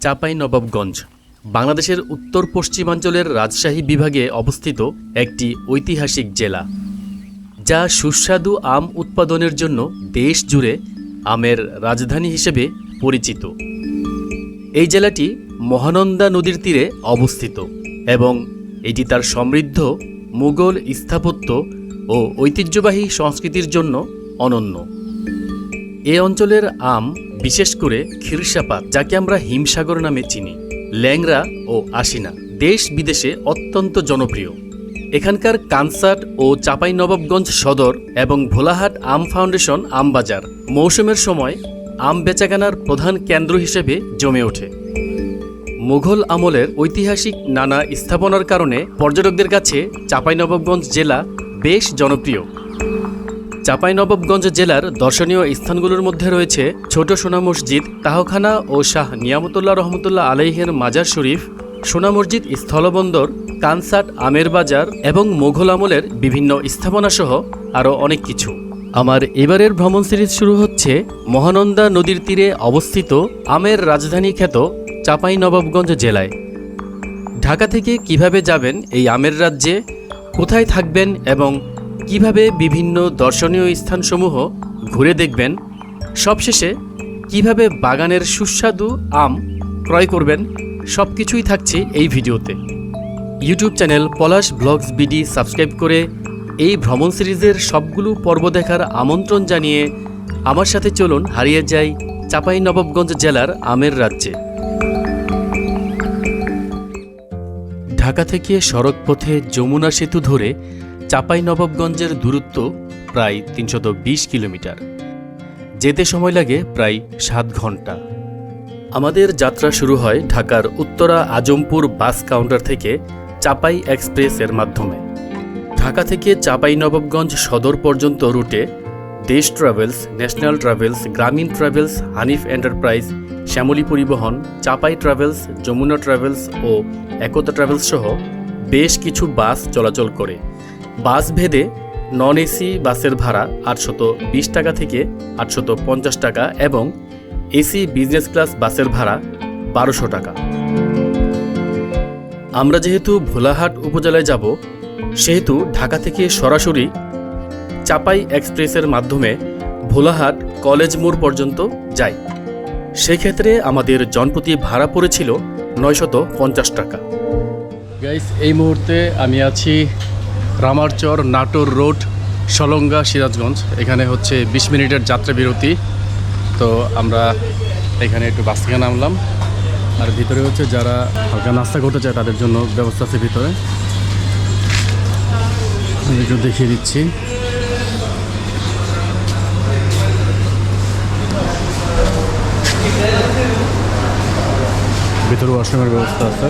চাঁপাইনবাবগঞ্জ বাংলাদেশের উত্তর পশ্চিমাঞ্চলের রাজশাহী বিভাগে অবস্থিত একটি ঐতিহাসিক জেলা, যা সুস্বাদু আম উৎপাদনের জন্য দেশ জুড়ে আমের রাজধানী হিসেবে পরিচিত। এই জেলাটি মহানন্দা নদীর তীরে অবস্থিত এবং এটি তার সমৃদ্ধ মুঘল স্থাপত্য ও ঐতিহ্যবাহী সংস্কৃতির জন্য অনন্য। এ অঞ্চলের আম, বিশেষ করে ক্ষীরসাপাত, যাকে আমরা হিমসাগর নামে চিনি, ল্যাংড়া ও আশিনা, দেশ বিদেশে অত্যন্ত জনপ্রিয়। এখানকার কানসাট ও চাঁপাইনবাবগঞ্জ সদর এবং ভোলাহাট আম ফাউন্ডেশন আমবাজার মৌসুমের সময় আম বেচাকেনার প্রধান কেন্দ্র হিসেবে জমে ওঠে। মুঘল আমলের ঐতিহাসিক নানা স্থাপনার কারণে পর্যটকদের কাছে চাঁপাইনবাবগঞ্জ জেলা বেশ জনপ্রিয়। চাঁপাইনবাবগঞ্জ জেলার দর্শনীয় স্থানগুলোর মধ্যে রয়েছে ছোট সোনা মসজিদ, তাহখানা ও শাহ নিয়ামতুল্লাহ রহমতুল্লাহ আলাইহের মাজার শরীফ, সোনা মসজিদ স্থলবন্দর, কানসাট আমের বাজার এবং মুঘল আমলের বিভিন্ন স্থাপনাসহ আরও অনেক কিছু। আমার এবারের ভ্রমণ সিরিজ শুরু হচ্ছে মহানন্দা নদীর তীরে অবস্থিত আমের রাজধানী খ্যাত চাঁপাইনবাবগঞ্জ জেলায়। ঢাকা থেকে কিভাবে যাবেন এই আমের রাজ্যে, কোথায় থাকবেন এবং কিভাবে বিভিন্ন দর্শনীয় স্থানসমূহ ঘুরে দেখবেন, সবশেষে কিভাবে বাগানের সুস্বাদু আম ক্রয় করবেন, সব কিছুই থাকছে এই ভিডিওতে। ইউটিউব চ্যানেল পলাশ ব্লগস বিডি সাবস্ক্রাইব করে এই ভ্রমণ সিরিজের সবগুলো পর্ব দেখার আমন্ত্রণ জানিয়ে আমার সাথে চলুন হারিয়ে যাই চাঁপাইনবাবগঞ্জ জেলার আমের রাজ্যে। ঢাকা থেকে সড়কপথে যমুনা সেতু ধরে চাঁপাইনবাবগঞ্জের দূরত্ব প্রায় ৩২০ কিলোমিটার। যেতে সময় লাগে প্রায় ৭ ঘন্টা। আমাদের যাত্রা শুরু হয় ঢাকার উত্তরা আজমপুর বাস কাউন্টার থেকে চাঁপাই এক্সপ্রেস এর মাধ্যমে। ঢাকা থেকে চাঁপাইনবাবগঞ্জ সদর পর্যন্ত রুটে দেশ ট্রাভেলস, ন্যাশনাল ট্রাভেলস, গ্রামীণ ট্রাভেলস, হানিফ এন্টারপ্রাইজ, শ্যামলী পরিবহন, চাঁপাই ট্রাভেলস, যমুনা ট্রাভেলস ও একতা ট্রাভেলস সহ বেশ কিছু বাস চলাচল করে। বাস ভেদে নন এসি বাসের ভাড়া ৮২০ টাকা থেকে ৮৫০ টাকা এবং এসি বিজনেস ক্লাস বাসের ভাড়া ১২০০ টাকা। আমরা যেহেতু ভোলাহাট উপজেলায় যাব, সেহেতু ঢাকা থেকে সরাসরি চাঁপাই এক্সপ্রেসের মাধ্যমে ভোলাহাট কলেজ মোড় পর্যন্ত যাই। সেক্ষেত্রে আমাদের জনপ্রতি ভাড়া পড়েছিল ৯৫০ টাকা। গাইস, এই মুহূর্তে আমি আছি রামারচর নাটোর রোড, সলঙ্গা, সিরাজগঞ্জ। এখানে হচ্ছে ২০ মিনিটের যাত্রা বিরতি। তো আমরা এখানে একটু বাস থেকে নামলাম, আর ভিতরে হচ্ছে যারা হালকা নাস্তা করতে চায় তাদের জন্য ব্যবস্থা আছে ভিতরে। একটু দেখিয়ে দিচ্ছি। ভিতরে ওয়াশরুমের ব্যবস্থা আছে।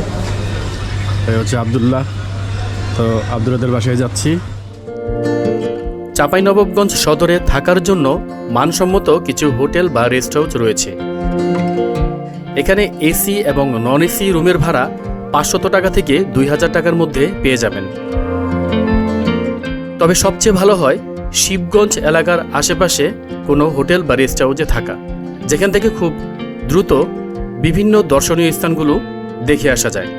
এই হচ্ছে আবদুল্লাহ। তো আবদুল্লাহদের বাসায় যাচ্ছি। চাঁপাইনবাবগঞ্জ সদরে থাকার জন্য মানসম্মত কিছু হোটেল বা রেস্ট হাউস রয়েছে। এখানে এসি এবং নন এসি রুমের ভাড়া ৫০০ টাকা থেকে ২০০০ টাকার মধ্যে পেয়ে যাবেন। তবে সবচেয়ে ভালো হয় শিবগঞ্জ এলাকার আশেপাশে কোনো হোটেল বা রেস্ট হাউসে থাকা, যেখান থেকে খুব দ্রুত বিভিন্ন দর্শনীয় স্থানগুলো দেখে আসা যায়।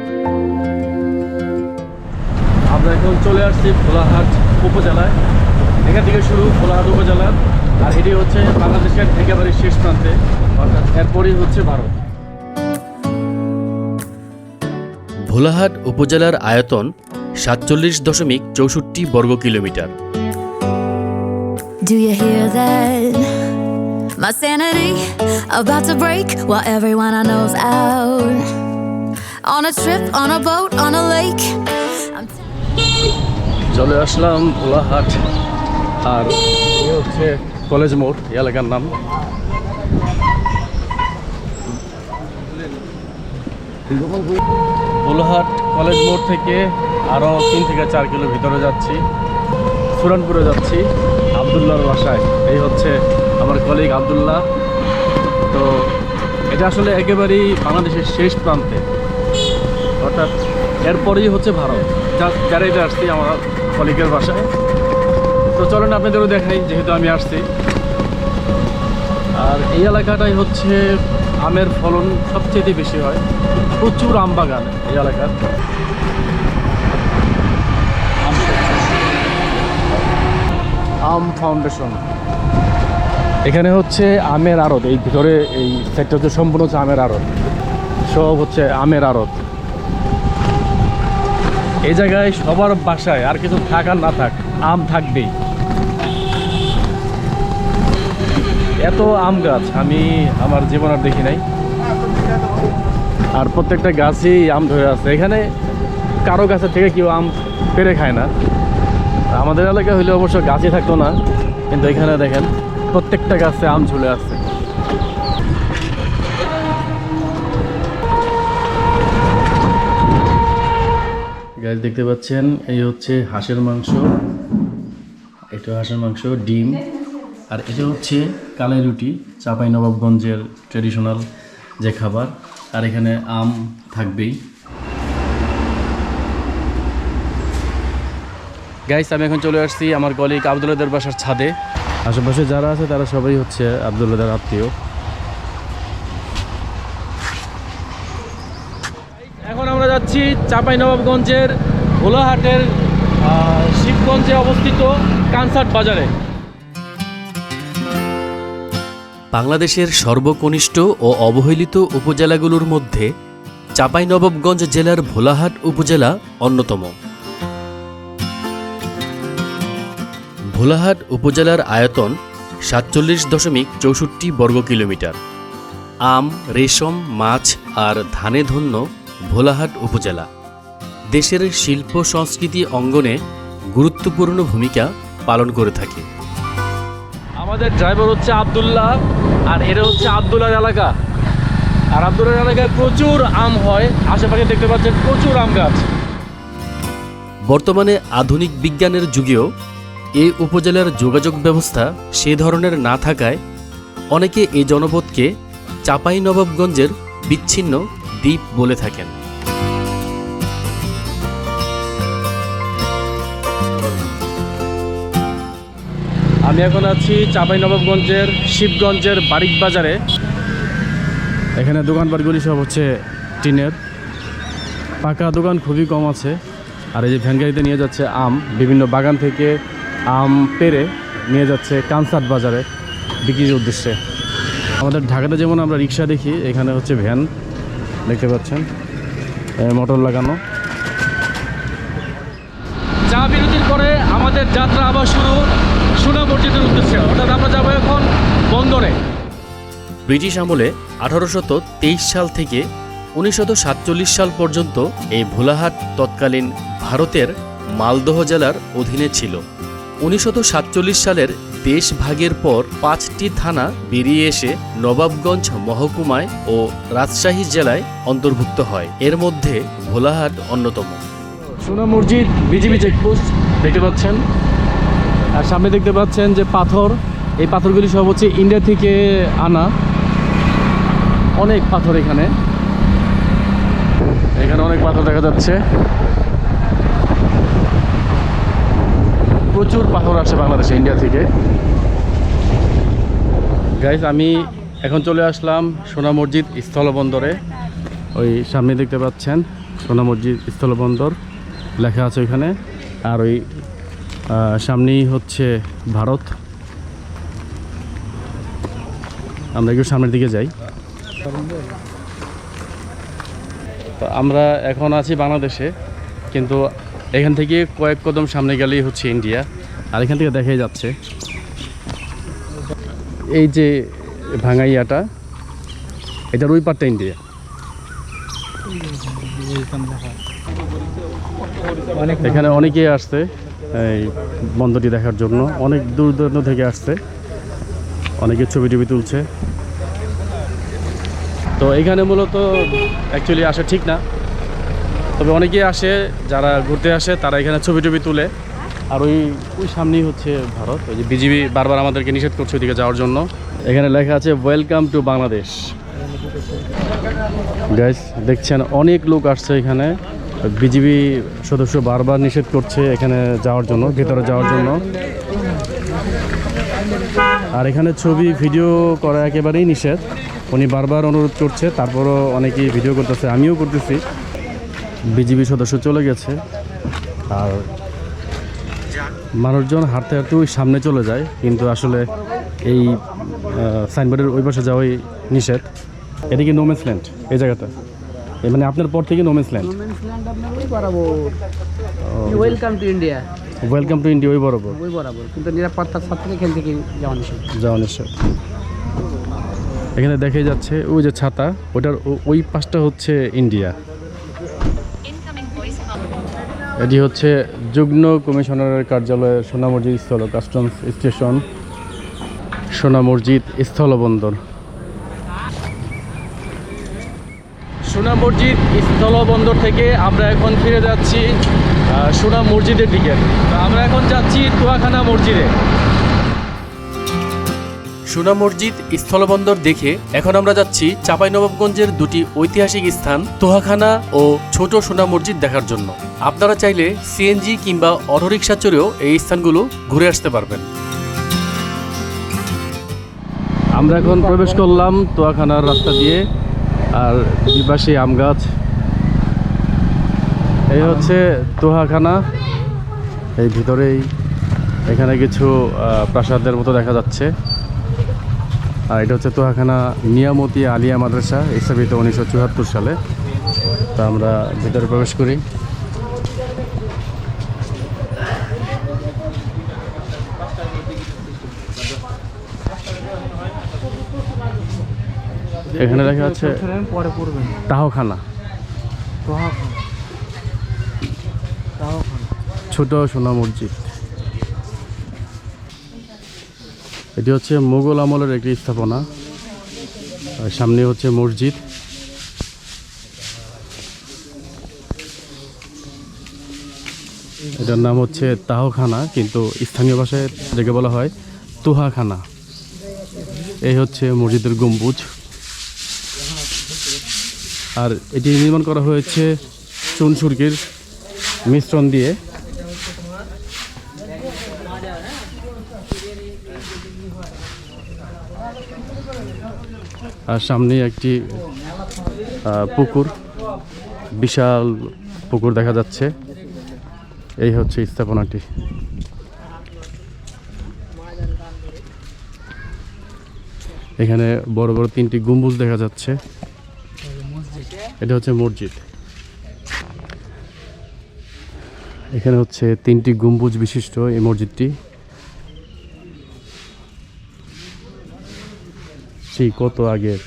আমরা এখন চলে আসছি ভোলাহাট উপজেলায়। এখান থেকে শুরু ভোলাহাট উপজেলা, আর এটি হচ্ছে বাংলাদেশের একেবারে শেষ প্রান্তে, অর্থাৎ এরপরই হচ্ছে ভারত। ভোলাহাট উপজেলার আয়তন ৪৭.৬৪ বর্গ kilometre. Do you hear that? My sanity about to break while everyone I know's out. On a trip, on a boat, on a lake. চলে আসলাম ভোলাহাট, আর এই হচ্ছে কলেজ মোড়, এলাকার নাম। ভোলাহাট কলেজ মোড় থেকে আরও ৩ থেকে ৪ কিলো ভিতরে যাচ্ছি, সুরানপুরে যাচ্ছি আবদুল্লাহর বাসায়। এই হচ্ছে আমার কলিগ আবদুল্লাহ। তো এটা আসলে একেবারেই বাংলাদেশের শেষ প্রান্তে, অর্থাৎ এরপরেই হচ্ছে ভারত। যারা এটা আসছি আমার কলিগের বাসায়। তো চলেন আপনাদেরও দেখাই, যেহেতু আমি আসছি। আর এই এলাকাটাই হচ্ছে আমের ফলন সবচেয়ে বেশি হয়, প্রচুর আম বাগান এই এলাকার। আম ফাউন্ডেশন, এখানে হচ্ছে আমের আড়ত, এই ভিতরে এই সেক্টর হচ্ছে সম্পূর্ণ হচ্ছে আমের আড়ত, সব হচ্ছে আমের আড়ত। এই জায়গায় সবার বাসায় আর কিছু থাক আর না থাক, আম থাকবেই। এত আম গাছ আমি আমার জীবন আর দেখি নাই, আর প্রত্যেকটা গাছই আম ধরে আছে। এখানে কারো গাছের থেকে কেউ আম পেরে খায় না। আমাদের এলাকা হইলে অবশ্য গাছই থাকতো না, কিন্তু এখানে দেখেন প্রত্যেকটা গাছে আম ঝুলে আছে। গাছ দেখতে পাচ্ছেন, এই হচ্ছে হাঁসের মাংস, এটা হাঁসের মাংস, ডিম, আর এটা হচ্ছে কালাই রুটি, চাঁপাইনবাবগঞ্জের ট্রেডিশনাল যে খাবার। আর এখানে আম থাকবেই। গাইস, আমি এখন চলে আসছি আমার কলিগ আব্দুল্লাহদের বাসার ছাদে। আশেপাশে যারা আছে তারা সবাই হচ্ছে আব্দুল্লাহদের আত্মীয়। এখন আমরা যাচ্ছি চাঁপাইনবাবগঞ্জের ভোলাহাটের শিবগঞ্জে অবস্থিত কানসার্ট বাজারে। বাংলাদেশের সর্বকনিষ্ঠ ও অবহেলিত উপজেলাগুলোর মধ্যে চাঁপাইনবাবগঞ্জ জেলার ভোলাহাট উপজেলা অন্যতম। ভোলাহাট উপজেলার আয়তন 47.64 বর্গ কিলোমিটার। আম, রেশম, মাছ আর ধানে ধন্য ভোলাহাট উপজেলা দেশের শিল্প সংস্কৃতি অঙ্গনে গুরুত্বপূর্ণ ভূমিকা পালন করে থাকে। আমাদের ড্রাইভার হচ্ছে আব্দুল্লাহ, আর এটা হচ্ছে আব্দুল্লাহর এলাকা। আর আব্দুল্লাহর এলাকায় প্রচুর আম হয়, আশেপাশে দেখতে পাচ্ছেন প্রচুর আম গাছ। বর্তমানে আধুনিক বিজ্ঞানের যুগেও এই উপজেলার যোগাযোগ ব্যবস্থা সে ধরনের না থাকায় অনেকে এই জনপদকে চাঁপাইনবাবগঞ্জের বিচ্ছিন্ন দ্বীপ বলে থাকেন। আমি এখন আছি চাঁপাইনবাবগঞ্জের শিবগঞ্জের বারিক বাজারে। এখানে দোকানপাটগুলি সব হচ্ছে টিনের, পাকা দোকান খুবই কম আছে। আর এই যে ভ্যান গাড়িতে নিয়ে যাচ্ছে আম, বিভিন্ন বাগান থেকে আম পেরে নিয়ে যাচ্ছে কানসার্ট বাজারে বিক্রির উদ্দেশ্যে। আমাদের ঢাকাতে যেমন আমরা রিক্সা দেখি, এখানে হচ্ছে ভ্যান দেখতে পাচ্ছেন, মোটর লাগানো। চা বিরতির পরে আমাদের যাত্রা আবার শুরু সোনা মসজিদের উদ্দেশ্যে, অর্থাৎ আমরা যাবো এখন বন্দরে। ব্রিটিশ আমলে 1823 সাল থেকে 1947 সাল পর্যন্ত এই ভোলাহাট তৎকালীন ভারতের মালদহ জেলার অধীনে ছিল। 1947 সালের দেশ ভাগের পর 5টি থানা বেরিয়ে এসে নবাবগঞ্জ মহকুমায় ও রাজশাহী জেলায় অন্তর্ভুক্ত হয়। এর মধ্যে ভোলাহাট অন্যতম। সোনা মসজিদ বিজিবি চেকপোস্ট দেখতে পাচ্ছেন, আর সামনে দেখতে পাচ্ছেন যে পাথর, এই পাথরগুলি সব হচ্ছে ইন্ডিয়া থেকে আনা। অনেক পাথর এখানে অনেক পাথর দেখা যাচ্ছে, প্রচুর পাথর আসে বাংলাদেশে ইন্ডিয়া থেকে। গাইস, আমি এখন চলে আসলাম সোনা মসজিদ স্থলবন্দরে। ওই সামনে দেখতে পাচ্ছেন সোনা মসজিদ স্থলবন্দর লেখা আছে ওইখানে, আর ওই সামনেই হচ্ছে ভারত। আমরা একটু সামনের দিকে যাই। তো আমরা এখন আছি বাংলাদেশে, কিন্তু এখান থেকে কয়েক কদম সামনে গেলেই হচ্ছে ইন্ডিয়া। আর এখান থেকে দেখাই যাচ্ছে এই যে ভাঙাইয়াটা, এটার ওই পারটা ইন্ডিয়া। এখানে অনেকেই আসছে এই বন্দরটি দেখার জন্য, অনেক দূর দূরান্ত থেকে আসছে, অনেকে ছবি টবি তুলছে। তো এখানে মূলত অ্যাকচুয়ালি আসা ঠিক না, তবে অনেকেই আসে, যারা ঘুরতে আসে তারা এখানে ছবি টবি তুলে। আর ওই সামনেই হচ্ছে ভারত, ওই যে বিজিবি বারবার আমাদেরকে নিষেধ করছে ওইদিকে যাওয়ার জন্য। এখানে লেখা আছে ওয়েলকাম টু বাংলাদেশ। গাইস, দেখছেন অনেক লোক আসছে এখানে, বিজিবি সদস্য বারবার নিষেধ করছে এখানে যাওয়ার জন্য, ভেতরে যাওয়ার জন্য। আর এখানে ছবি ভিডিও করা একেবারেই নিষেধ। উনি বারবার অনুরোধ করছে, তারপরও অনেকেই ভিডিও করতেছে, আমিও করতেছি। বিজিবি সদস্য চলে গেছে আর মানুষজন হাঁটতে হাঁটতে ওই সামনে চলে যায়, কিন্তু আসলে এই সাইনবোর্ডের ওই পাশে যাওয়াই নিষেধ। এদিকে নোম্যান্স ল্যান্ড এই জায়গাটা, মানে আপনার পর থেকে no man's land. Welcome to India, welcome to India ওই বরাবর, ওই বরাবর, কিন্তু নিরাপত্তার সাথে এখান থেকে যাওয়া নিষেধ। যাওয়া নিষেধ। এখানে দেখা যাচ্ছে ওই যে ছাতা, ওটার ওই পাশটা হচ্ছে ইন্ডিয়া। এটি হচ্ছে যুগ্ম কমিশনারের কার্যালয়, সোনা মসজিদ স্থল, কাস্টমস স্টেশন, সোনা মসজিদ স্থলবন্দর। সোনা মসজিদ স্থলবন্দর থেকে আমরা এখন ফিরে যাচ্ছি সোনা মসজিদের দিকে। আমরা এখন যাচ্ছি তোয়াখানা মসজিদে। সোনা মসজিদ স্থলবন্দর দেখে এখন আমরা যাচ্ছি চাঁপাইনবাবগঞ্জের দুটি ঐতিহাসিক স্থান তোহাখানা ও ছোট সোনা মসজিদ দেখার জন্য। আপনারা চাইলে সিএনজি কিংবা অটোরিকশা চড়েও এই স্থানগুলো ঘুরে আসতে পারবেন। আমরা এখন প্রবেশ করলাম তোয়াখানার রাস্তা দিয়ে, আর দুই পাশে আম গাছ। এই হচ্ছে তোহাখানা, এই ভিতরেই এখানে কিছু প্রাসাদের মতো দেখা যাচ্ছে। আর এটা হচ্ছে তোহাখানা নিয়ামতি আলিয়া মাদ্রাসা, স্থাপিত 1974 সালে। তা আমরা ভিতরে প্রবেশ করি। এখানে দেখা যাচ্ছে পরে পড়বেন তাহখানা, ছোট সোনা মসজিদ। এটি হচ্ছে মুঘল আমলের একটি স্থাপনা, আর সামনে হচ্ছে মসজিদ। এটার নাম হচ্ছে তাহখানা, কিন্তু স্থানীয় ভাষায় যেটাকে বলা হয় তোহাখানা। এই হচ্ছে মসজিদের গম্বুজ, আর এটি নির্মাণ করা হয়েছে চুন সুরকির মিশ্রণ দিয়ে। আর সামনে একটি পুকুর, বিশাল পুকুর দেখা যাচ্ছে। এই হচ্ছে স্থাপনাটি। এখানে বড় বড় 3টি গম্বুজ দেখা যাচ্ছে। এটা হচ্ছে মসজিদ। এখানে হচ্ছে 3টি গম্বুজ বিশিষ্ট এই মসজিদটি। সেই কত আগের।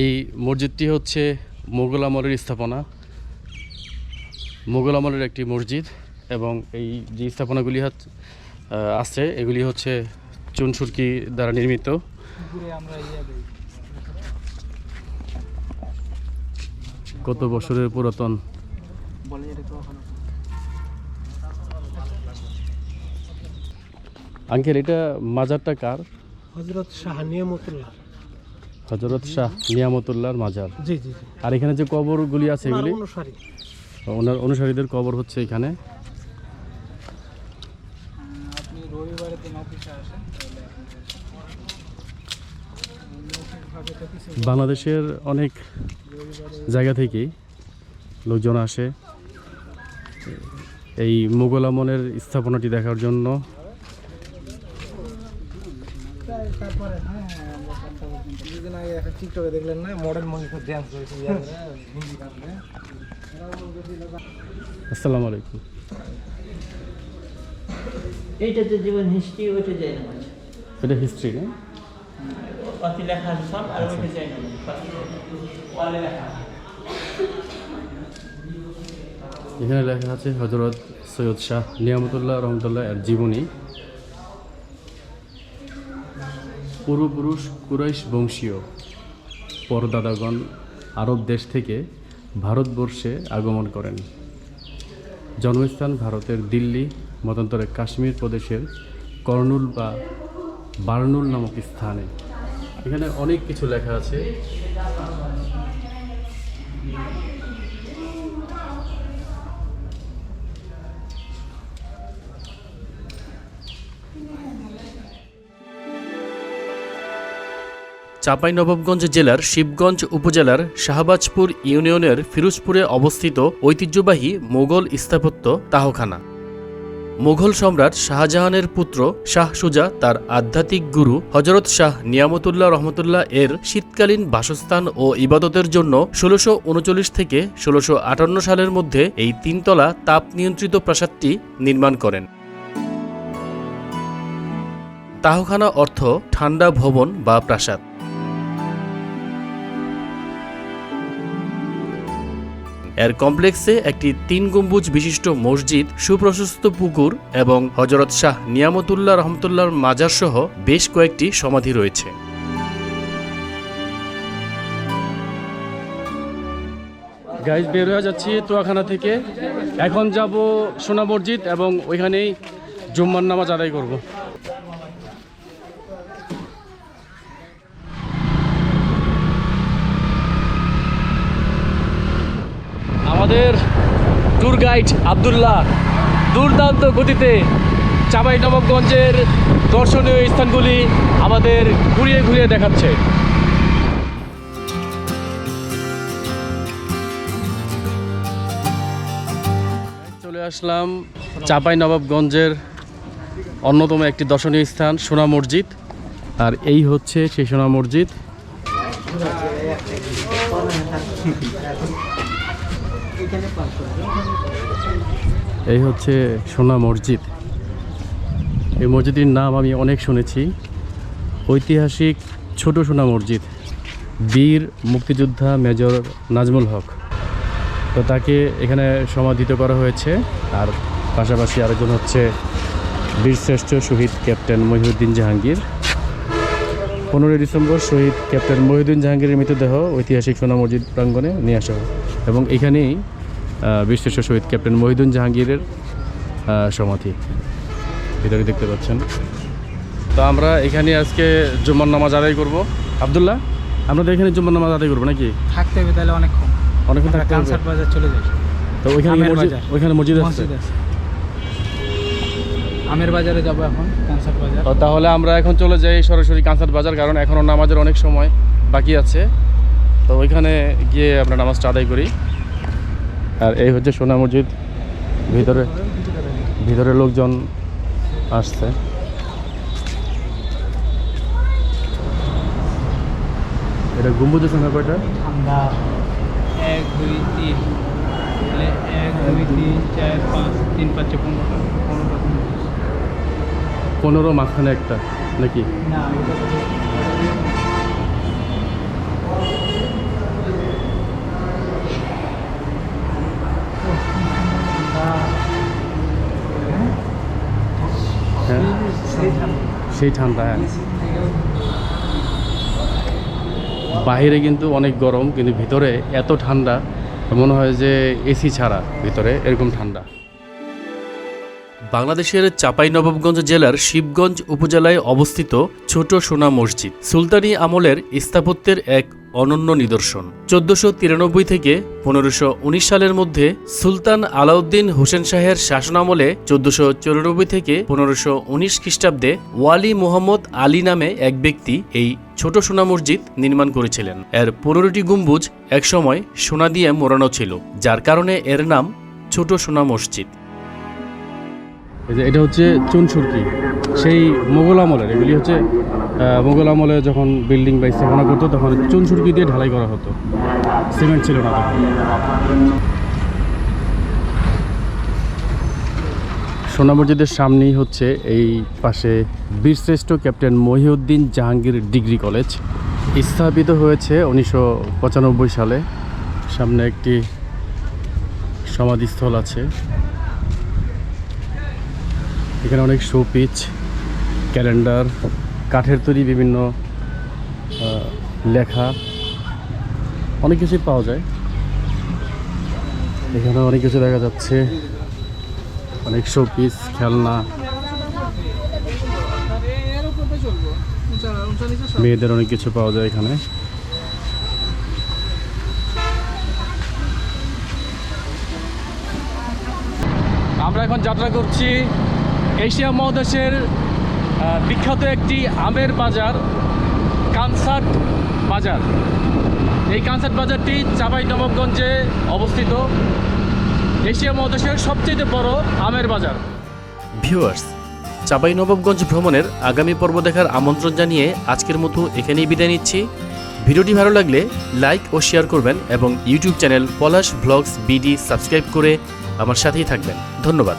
এই মসজিদটি হচ্ছে মোগল আমলের স্থাপনা, মোগল আমলের একটি মসজিদ। এবং এই যে স্থাপনাগুলি আছে এগুলি হচ্ছে চুন সুরকি দ্বারা নির্মিত। কত বছরের পুরাতন। আঙ্কেল, এটা মাজারটা কার? হযরত শাহ নিয়ামতুল্লাহ। হযরত শাহ নিয়ামতুল্লাহর মাজার। জি জি। আর এখানে যে কবরগুলি আছে এগুলি ওনার অনুসারীদের কবর হচ্ছে এখানে। আপনি রবিবারে দিন অফিসে আসেন। বাংলাদেশের অনেক জায়গা থেকেই লোকজন আসে এই মুঘল আমলের স্থাপনাটি দেখার জন্য। তারপরে কিছুদিন আগে একটা টিকটকে দেখলেন না, মডার্ন মনিটর ড্যান্স করেছে। আসসালামু আলাইকুম। এইটা যে জীবন হিস্ট্রি ওইটা যায় না, এটা হিস্ট্রি না? পাতি লেখা আছে সব, আর ওইটা যায় না, ওয়ালে লেখা। এখানে লেখা আছে হযরত সৈয়দ শাহ নিয়ামতুল্লাহ রহমতুল্লাহ এর জীবনী। পূর্বপুরুষ কুরাইশ বংশীয় পরদাদাগণ আরব দেশ থেকে ভারতবর্ষে আগমন করেন। জন্মস্থান ভারতের দিল্লি, মতান্তরে কাশ্মীর প্রদেশের কর্নুল বা বার্নুল নামক স্থানে। এখানে অনেক কিছু লেখা আছে। চাঁপাইনবাবগঞ্জ জেলার শিবগঞ্জ উপজেলার শাহবাজপুর ইউনিয়নের ফিরোজপুরে অবস্থিত ঐতিহ্যবাহী মোগল স্থাপত্য তাহখানা। মোগল সম্রাট শাহজাহানের পুত্র শাহ সুজা তার আধ্যাত্মিক গুরু হজরত শাহ নিয়ামতুল্লাহ রহমতুল্লাহ এর শীতকালীন বাসস্থান ও ইবাদতের জন্য ১৬৩৯ থেকে ১৬৫৮ সালের মধ্যে এই তিনতলা তাপ নিয়ন্ত্রিত প্রাসাদটি নির্মাণ করেন। তাহখানা অর্থ ঠান্ডা ভবন বা প্রাসাদ। এর কমপ্লেক্সে একটি ৩ গম্বুজ বিশিষ্ট মসজিদ, সুপ্রশস্ত পুকুর এবং হজরত শাহ নিয়ামতুল্লাহ রহমতুল্লাহর মাজার সহ বেশ কয়েকটি সমাধি রয়েছে। গাইজ, বের হয়ে যাচ্ছি তোয়াখানা থেকে। এখন যাব সোনা মসজিদ এবং ওইখানেই জুম্মার নামাজ আদায় করব। আমাদের ট্যুর গাইড আব্দুল্লাহ দুর্দান্ত গতিতে চাঁপাইনবাবগঞ্জের দর্শনীয় স্থানগুলি আমাদের ঘুরিয়ে ঘুরিয়ে দেখাচ্ছে। চলে আসলাম চাঁপাইনবাবগঞ্জের অন্যতম একটি দর্শনীয় স্থান সোনা মসজিদ। আর এই হচ্ছে সেই সোনা মসজিদ। এই হচ্ছে সোনা মসজিদ। এই মসজিদের নাম আমি অনেক শুনেছি, ঐতিহাসিক ছোট সোনা মসজিদ। বীর মুক্তিযোদ্ধা মেজর নাজমুল হক, তো তাকে এখানে সমাধিত করা হয়েছে। আর পাশাপাশি আরেকজন হচ্ছে বীরশ্রেষ্ঠ শহীদ ক্যাপ্টেন মহিউদ্দিন জাহাঙ্গীর। 15 ডিসেম্বর শহীদ ক্যাপ্টেন মহিউদ্দিন জাহাঙ্গীরের মৃতদেহ ঐতিহাসিক সোনা মসজিদ প্রাঙ্গণে নিয়ে আসা হয় এবং এখানেই বীরশ্রেষ্ঠ শহীদ ক্যাপ্টেন মহিউদ্দিন জাহাঙ্গীরের সমাধি ভিতরে দেখতে পাচ্ছেন। তো আমরা এখানে আজকে জুম্মার নামাজ আদায় করব। আব্দুল্লাহ, আমরা এখানে জুম্মার নামাজ আদায় করবো নাকি? থাকতে হবে তাহলে অনেকক্ষণ থাকতে হবে। কানসার বাজার চলে যাই। তো ওইখানে ওইখানে মসজিদ আছে। আমের বাজারে যাবো এখন, কানসার বাজার। তাহলে আমরা এখন চলে যাই সরাসরি কানসার বাজার, কারণ এখনও নামাজের অনেক সময় বাকি আছে। তো ওইখানে গিয়ে আমরা নামাজটা আদায় করি। আর এই হচ্ছে সোনা মসজিদ। ভিতরে লোকজন আসছে। এটা গম্বুজের সংখ্যা কয়টা? আমরা 1 2 3 1 2 3 4 5 3 5 15 মাঝখানে একটা নাকি? না, হ্যাঁ, সেই ঠান্ডা। হ্যাঁ, বাহিরে কিন্তু অনেক গরম, কিন্তু ভিতরে এত ঠান্ডা, মনে হয় যে এসি ছাড়া ভিতরে এরকম ঠান্ডা। বাংলাদেশের চাঁপাইনবাবগঞ্জ জেলার শিবগঞ্জ উপজেলায় অবস্থিত ছোট সোনা মসজিদ সুলতানি আমলের স্থাপত্যের এক অনন্য নিদর্শন। 1493 থেকে 1519 সালের মধ্যে সুলতান আলাউদ্দিন হোসেন শাহের শাসনামলে 1494 থেকে 1519 খ্রিস্টাব্দে ওয়ালি মোহাম্মদ আলী নামে এক ব্যক্তি এই ছোট সোনা মসজিদ নির্মাণ করেছিলেন। এর 15টি গম্বুজ একসময় সোনা দিয়ে মোড়ানো ছিল, যার কারণে এর নাম ছোট সোনা মসজিদ। এটা হচ্ছে চুনসুরকি, সেই মোগল আমলের। এগুলি হচ্ছে মোগল আমলে যখন বিল্ডিং বা স্থাপনা করতো তখন চুনসুরকি দিয়ে ঢালাই করা হতো, সিমেন্ট ছিল না তখন। সোনা মসজিদের সামনেই হচ্ছে এই পাশে বীরশ্রেষ্ঠ captain Mohiuddin Jahangir degree college, স্থাপিত হয়েছে 1995 সালে। সামনে একটি সমাধিস্থল আছে। এখানে অনেক শোপিস, ক্যালেন্ডার, কাঠের তৈরি বিভিন্ন লেখা অনেক কিছুই পাওয়া যায়। এখানে অনেক কিছু দেখা যাচ্ছে, অনেক শোপিস, খেলনা, মেয়েদের অনেক কিছু পাওয়া যায় এখানে। আমরা এখন যাত্রা করছি এশিয়া মহাদেশের বিখ্যাত একটি আমের বাজার, কানসাট বাজার। এই কানসাট বাজারটি চাঁপাইনবাবগঞ্জে অবস্থিত, এশিয়া মহাদেশের সবচেয়ে বড় আমের বাজার। ভিউয়ার্স, চাঁপাইনবাবগঞ্জ ভ্রমণের আগামী পর্ব দেখার আমন্ত্রণ জানিয়ে আজকের মতো এখানেই বিদায় নিচ্ছি। ভিডিওটি ভালো লাগলে লাইক ও শেয়ার করবেন এবং ইউটিউব চ্যানেল পলাশ ব্লগস বিডি সাবস্ক্রাইব করে আমার সাথেই থাকবেন। ধন্যবাদ।